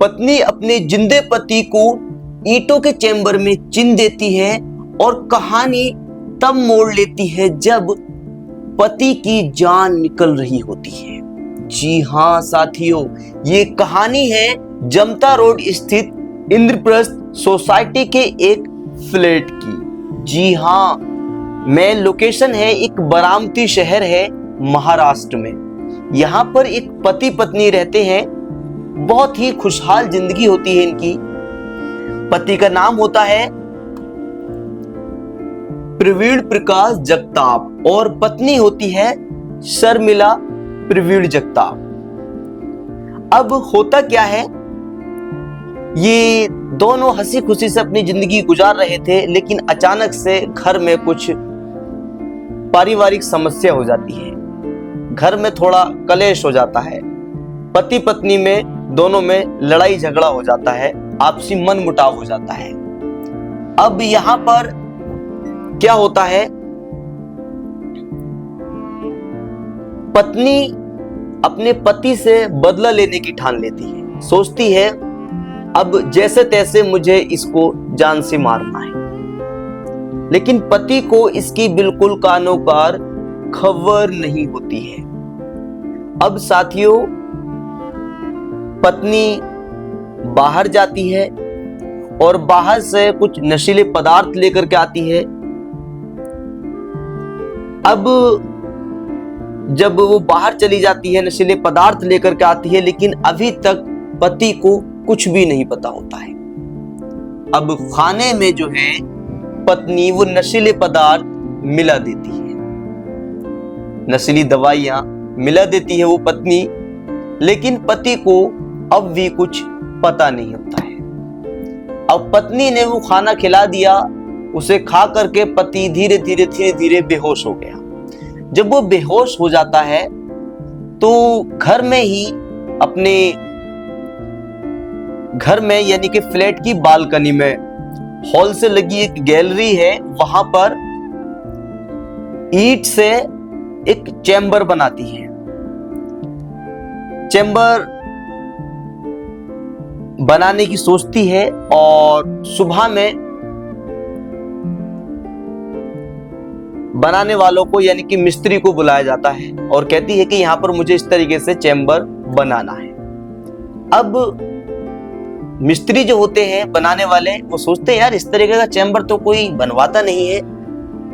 पत्नी अपने जिंदे पति को ईंटों के चेंबर में चिन देती है और कहानी तब मोड़ लेती है जब पति की जान निकल रही होती है। जी हाँ साथियों, ये कहानी है जमता रोड स्थित इंद्रप्रस्थ सोसाइटी के एक फ्लैट की। जी हाँ, मैं लोकेशन है एक बारामती शहर है महाराष्ट्र में। यहाँ पर एक पति पत्नी रहते हैं, बहुत ही खुशहाल जिंदगी होती है इनकी। पति का नाम होता है प्रवीण प्रकाश जगताप और पत्नी होती है शर्मिला प्रवीण जगताप। अब होता क्या है, ये दोनों हंसी खुशी से अपनी जिंदगी गुजार रहे थे, लेकिन अचानक से घर में कुछ पारिवारिक समस्या हो जाती है। घर में थोड़ा कलेश हो जाता है, पति पत्नी में दोनों में लड़ाई झगड़ा हो जाता है, आपसी मन मुटाव हो जाता है। अब यहां पर क्या होता है, पत्नी अपने पति से बदला लेने की ठान लेती है। सोचती है अब जैसे तैसे मुझे इसको जान से मारना है, लेकिन पति को इसकी बिल्कुल कानो कार खबर नहीं होती है। अब साथियों, पत्नी बाहर जाती है और बाहर से कुछ नशीले पदार्थ लेकर के आती है। अब जब वो बाहर चली जाती है, नशीले पदार्थ लेकर के आती है, लेकिन अभी तक पति को कुछ भी नहीं पता होता है। अब खाने में जो है पत्नी वो नशीले पदार्थ मिला देती है, नशीली दवाइयां मिला देती है वो पत्नी, लेकिन पति को अब भी कुछ पता नहीं होता है। अब पत्नी ने वो खाना खिला दिया, उसे खा करके पति धीरे धीरे बेहोश हो गया। जब वो बेहोश हो जाता है तो घर में ही अपने घर में यानी कि फ्लैट की बालकनी में हॉल से लगी एक गैलरी है, वहां पर ईंट से एक चैम्बर बनाती है। चैम्बर बनाने की सोचती है और सुबह में बनाने वालों को यानी कि मिस्त्री को बुलाया जाता है और कहती है कि यहां पर मुझे इस तरीके से चैम्बर बनाना है। अब मिस्त्री जो होते हैं बनाने वाले, वो सोचते हैं यार इस तरीके का चैम्बर तो कोई बनवाता नहीं है,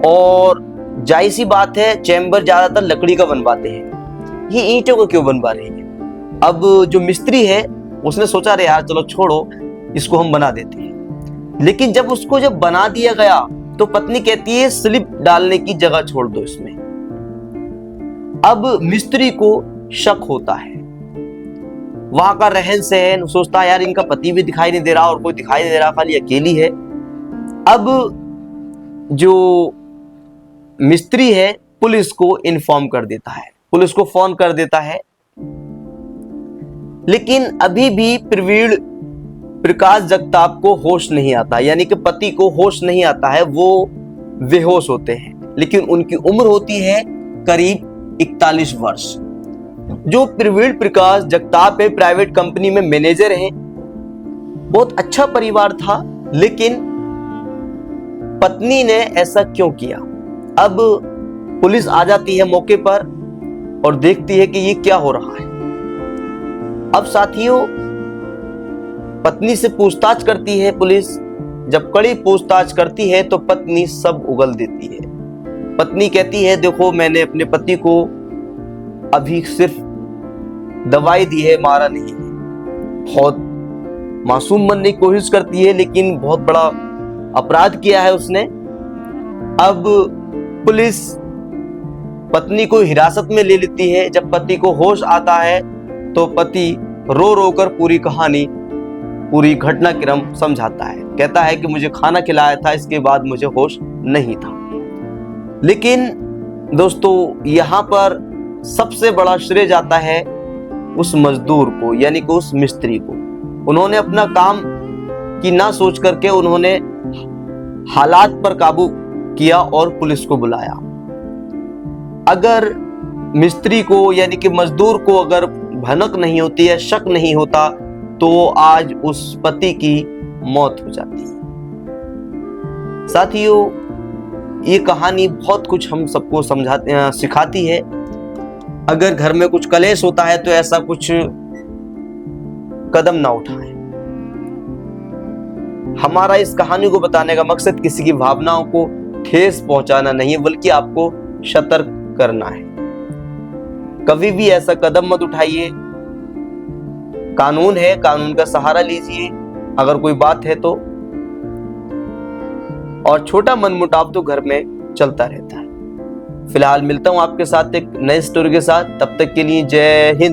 और जाहिर सी बात है चैम्बर ज्यादातर लकड़ी का बनवाते हैं, ये ईंटों को क्यों बनवा रहे हैं। अब जो मिस्त्री है उसने सोचा अरे यार चलो छोड़ो, इसको हम बना देते हैं। लेकिन जब बना दिया गया तो पत्नी कहती है स्लिप डालने की जगह छोड़ दो इसमें। अब मिस्त्री को शक होता है, वहां का रहन सहन, सोचता है यार इनका पति भी दिखाई नहीं दे रहा और कोई दिखाई नहीं दे रहा, खाली अकेली है। अब जो मिस्त्री है पुलिस को इन्फॉर्म कर देता है, पुलिस को फोन कर देता है, लेकिन अभी भी प्रवीण प्रकाश जगताप को होश नहीं आता, यानी कि पति को होश नहीं आता है, वो बेहोश होते हैं। लेकिन उनकी उम्र होती है करीब 41 वर्ष। जो प्रवीण प्रकाश जगताप है प्राइवेट कंपनी में मैनेजर हैं, बहुत अच्छा परिवार था, लेकिन पत्नी ने ऐसा क्यों किया। अब पुलिस आ जाती है मौके पर और देखती है कि ये क्या हो रहा है। अब साथियों, पत्नी से पूछताछ करती है पुलिस। जब कड़ी पूछताछ करती है तो पत्नी सब उगल देती है। पत्नी कहती है देखो मैंने अपने पति को अभी सिर्फ दवाई दी है, मारा नहीं है। बहुत मासूम बनने की कोशिश करती है, लेकिन बहुत बड़ा अपराध किया है उसने। अब पुलिस पत्नी को हिरासत में ले लेती है। जब पति को होश आता है तो पति रो रो कर पूरी कहानी, पूरी घटनाक्रम समझाता है। कहता है कि मुझे खाना खिलाया था, इसके बाद मुझे होश नहीं था। लेकिन दोस्तों, यहाँ पर सबसे बड़ा श्रेय जाता है उस मजदूर को, यानी कि उस मिस्त्री को। उन्होंने अपना काम की ना सोच करके उन्होंने हालात पर काबू किया और पुलिस को बुलाया। अगर मिस्त्री को यानी कि मजदूर को अगर भनक नहीं होती है, शक नहीं होता तो आज उस पति की मौत हो जाती है। साथियों, ये कहानी बहुत कुछ हम सबको सिखाती है। अगर घर में कुछ कलेश होता है तो ऐसा कुछ कदम ना उठाएं। हमारा इस कहानी को बताने का मकसद किसी की भावनाओं को ठेस पहुंचाना नहीं है, बल्कि आपको सतर्क करना है। कभी भी ऐसा कदम मत उठाइए। कानून है, कानून का सहारा लीजिए अगर कोई बात है तो। और छोटा मनमुटाव तो घर में चलता रहता है। फिलहाल मिलता हूं आपके साथ एक नए स्टोरी के साथ। तब तक के लिए जय हिंद।